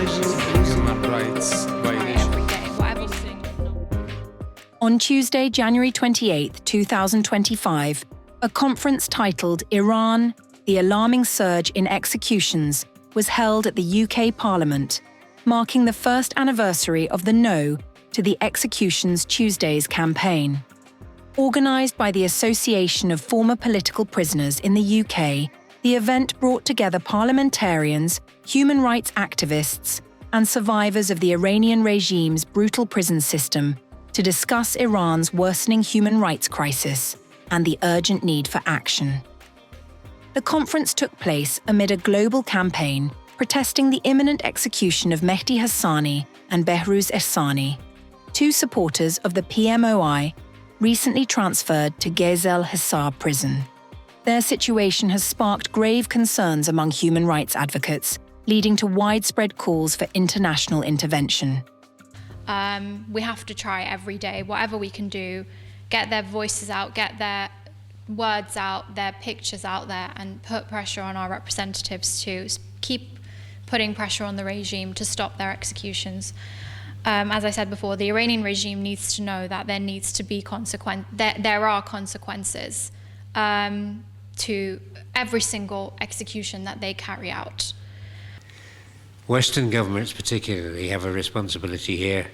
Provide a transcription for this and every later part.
human rights violations. On Tuesday, January 28, 2025, a conference titled Iran, the Alarming Surge in Executions was held at the UK Parliament, marking the first anniversary of the No to the Executions Tuesdays campaign. Organised by the Association of Former Political Prisoners in the UK, the event brought together parliamentarians, human rights activists, and survivors of the Iranian regime's brutal prison system to discuss Iran's worsening human rights crisis and the urgent need for action. The conference took place amid a global campaign protesting the imminent execution of Mehdi Hassani and Behrouz Ehsani, two supporters of the PMOI recently transferred to 𝐬𝐮𝐬𝐫𝐸 prison. Their situation has sparked grave concerns among human rights advocates, leading to widespread calls for international intervention. We have to try every day, whatever we can do, get their voices out, get their words out, their pictures out there, and put pressure on our representatives to keep putting pressure on the regime to stop their executions. As I said before, the Iranian regime needs to know that there needs to be there are consequences to every single execution that they carry out. Western governments particularly have a responsibility here,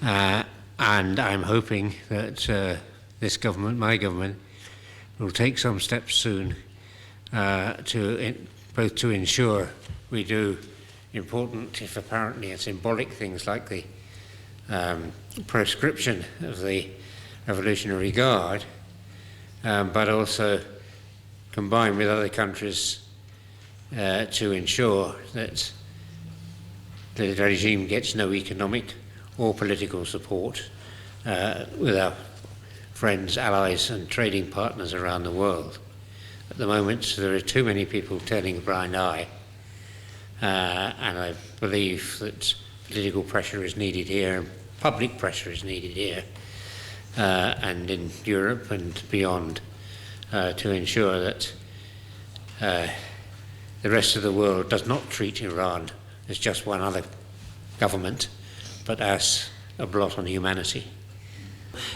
and I'm hoping that this government, my government, will take some steps soon both to ensure we do important, if apparently symbolic things like the proscription of the Revolutionary Guard, but also combine with other countries to ensure that the regime gets no economic or political support with our friends, allies and trading partners around the world. At the moment, there are too many people turning a blind eye, and I believe that political pressure is needed here, and public pressure is needed here, and in Europe and beyond, to ensure that the rest of the world does not treat Iran as just one other government, but as a blot on humanity.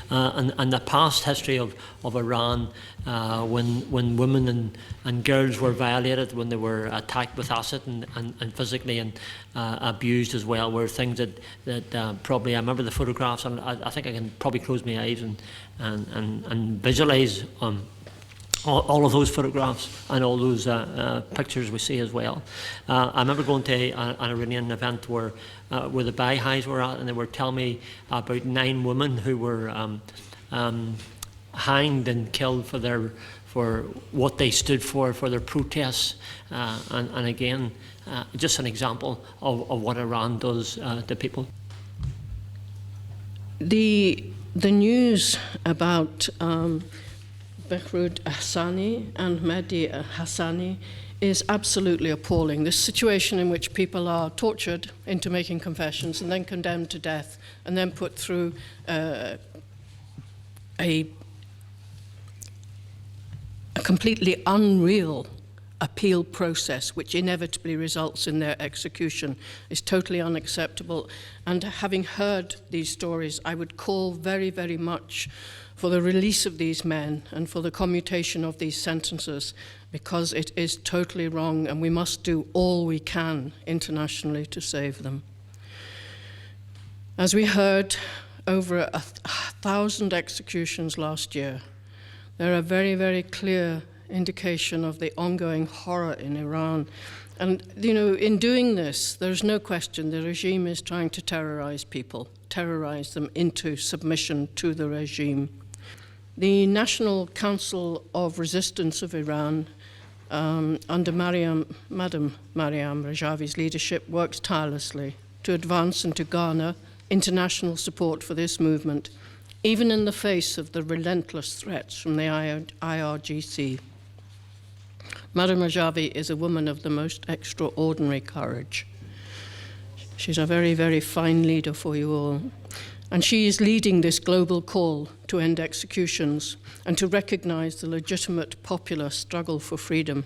And the past history of Iran, when women and girls were violated, when they were attacked with acid and physically and abused as well, were things that probably, I remember the photographs, and I think I can probably close my eyes and visualise all of those photographs and all those pictures we see as well. I remember going to an Iranian event where the Baha'is were at, and they were telling me about 9 women who were hanged and killed for what they stood for their protests, and again, just an example of what Iran does to people. The news about Behrouz Ehsani and Mehdi Hassani is absolutely appalling. This situation in which people are tortured into making confessions and then condemned to death and then put through a completely unreal appeal process which inevitably results in their execution is totally unacceptable. And having heard these stories, I would call very, very much for the release of these men and for the commutation of these sentences, because it is totally wrong and we must do all we can internationally to save them. As we heard, over 1,000 executions last year. There are very, very clear indication of the ongoing horror in Iran. And, you know, in doing this, there's no question the regime is trying to terrorize people, terrorize them into submission to the regime. The National Council of Resistance of Iran, under Madam Maryam Rajavi's leadership, works tirelessly to advance and to garner international support for this movement, even in the face of the relentless threats from the IRGC. Madam Rajavi is a woman of the most extraordinary courage. She's a very, very fine leader for you all. And she is leading this global call to end executions and to recognize the legitimate popular struggle for freedom.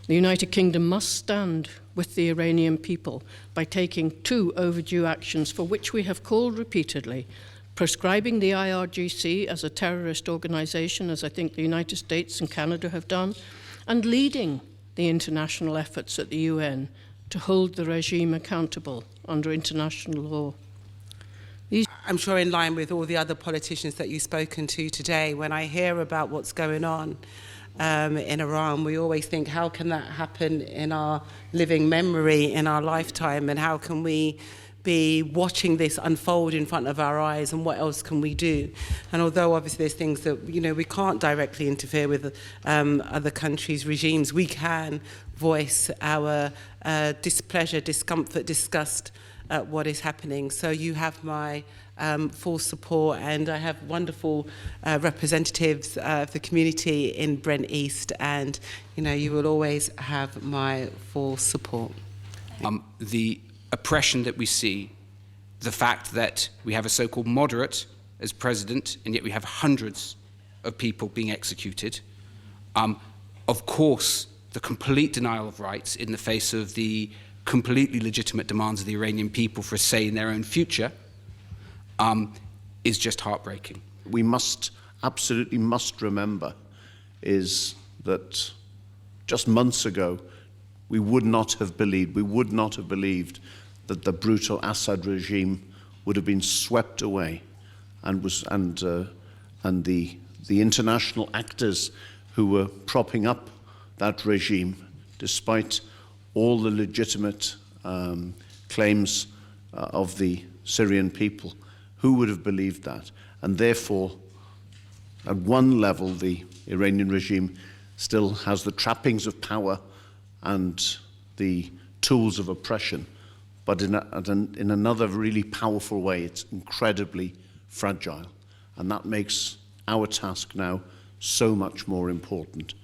The United Kingdom must stand with the Iranian people by taking 2 overdue actions for which we have called repeatedly: proscribing the IRGC as a terrorist organization, as I think the United States and Canada have done, and leading the international efforts at the UN to hold the regime accountable under international law. I'm sure in line with all the other politicians that you've spoken to today, when I hear about what's going on in Iran, we always think, how can that happen in our living memory, in our lifetime, and how can we be watching this unfold in front of our eyes, and what else can we do? And although obviously there's things that, you know, we can't directly interfere with other countries' regimes, we can voice our displeasure, discomfort, disgust at what is happening. So you have my full support, and I have wonderful representatives of the community in Brent East, and you know, you will always have my full support. The oppression that we see, the fact that we have a so-called moderate as president, and yet we have hundreds of people being executed. Of course, the complete denial of rights in the face of the completely legitimate demands of the Iranian people for a say in their own future is just heartbreaking. We absolutely must remember is that just months ago, we would not have believed that the brutal Assad regime would have been swept away, and the international actors who were propping up that regime, despite all the legitimate claims of the Syrian people, who would have believed that? And therefore, at one level, the Iranian regime still has the trappings of power and the tools of oppression, but in another really powerful way, it's incredibly fragile. And that makes our task now so much more important.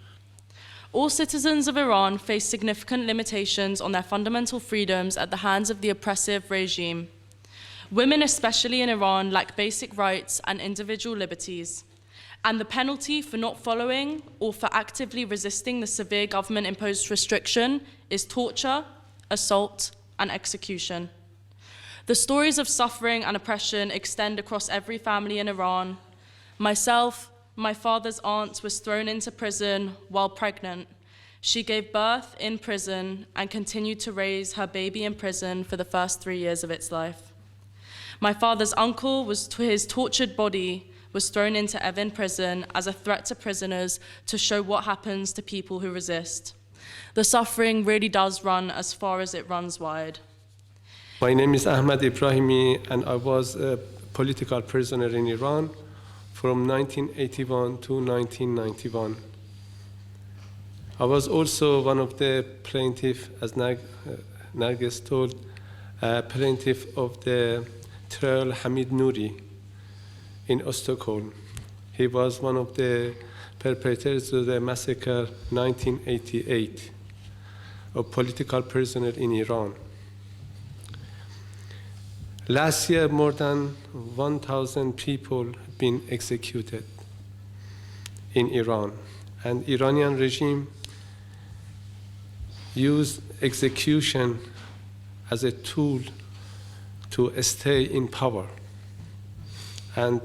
All citizens of Iran face significant limitations on their fundamental freedoms at the hands of the oppressive regime. Women, especially in Iran, lack basic rights and individual liberties. And the penalty for not following or for actively resisting the severe government-imposed restriction is torture, assault, and execution. The stories of suffering and oppression extend across every family in Iran. Myself, my father's aunt was thrown into prison while pregnant. She gave birth in prison and continued to raise her baby in prison for the first 3 years of its life. My father's uncle, his tortured body was thrown into Evin prison as a threat to prisoners to show what happens to people who resist. The suffering really does run as far as it runs wide. My name is Ahmad Ibrahimi, and I was a political prisoner in Iran from 1981 to 1991. I was also one of the plaintiffs, as Narges told, plaintiff of the trial Hamid Nouri in Stockholm. He was one of the perpetrators of the massacre 1988 of political prisoners in Iran. Last year, more than 1,000 people have been executed in Iran, and Iranian regime used execution as a tool to stay in power. And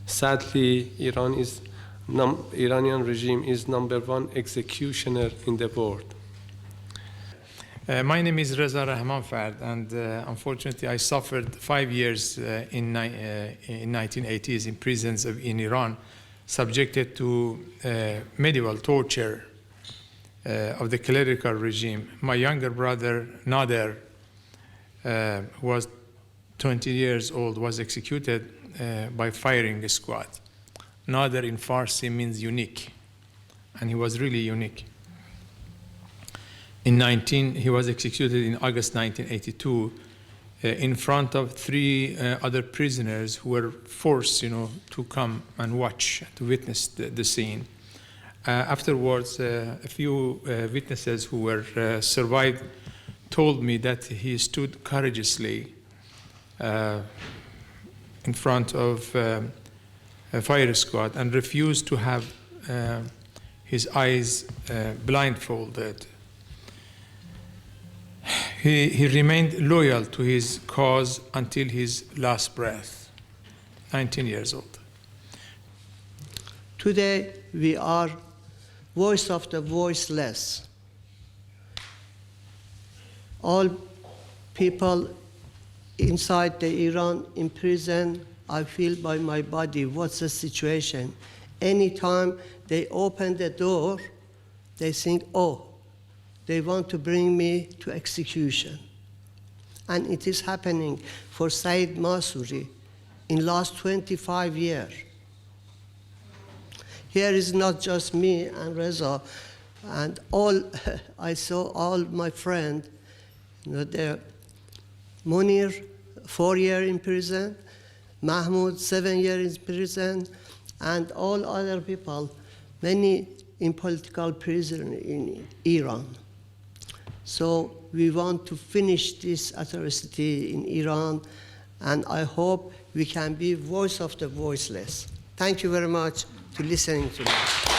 sadly, Iranian regime is #1 executioner in the world. My name is Reza Rahmanfard, and unfortunately I suffered 5 years in 1980s in prisons in Iran, subjected to medieval torture of the clerical regime. My younger brother, Nader, was 20 years old, was executed by firing squad. Nader in Farsi means unique, and he was really unique. He was executed in August 1982 in front of 3 other prisoners who were forced, to come and watch, to witness the scene. Afterwards, a few witnesses who were survived told me that he stood courageously in front of a fire squad and refused to have his eyes blindfolded. He remained loyal to his cause until his last breath, 19 years old. Today, we are voice of the voiceless. All people inside the Iran in prison, I feel by my body what's the situation. Anytime they open the door, they think, oh, they want to bring me to execution. And it is happening for Saeed Masuri in last 25 years. Here is not just me and Reza, and all, I saw all my friends, they're Munir, 4 years in prison, Mahmoud, 7 years in prison, and all other people, many in political prison in Iran. So we want to finish this atrocity in Iran, and I hope we can be voice of the voiceless. Thank you very much for listening to me.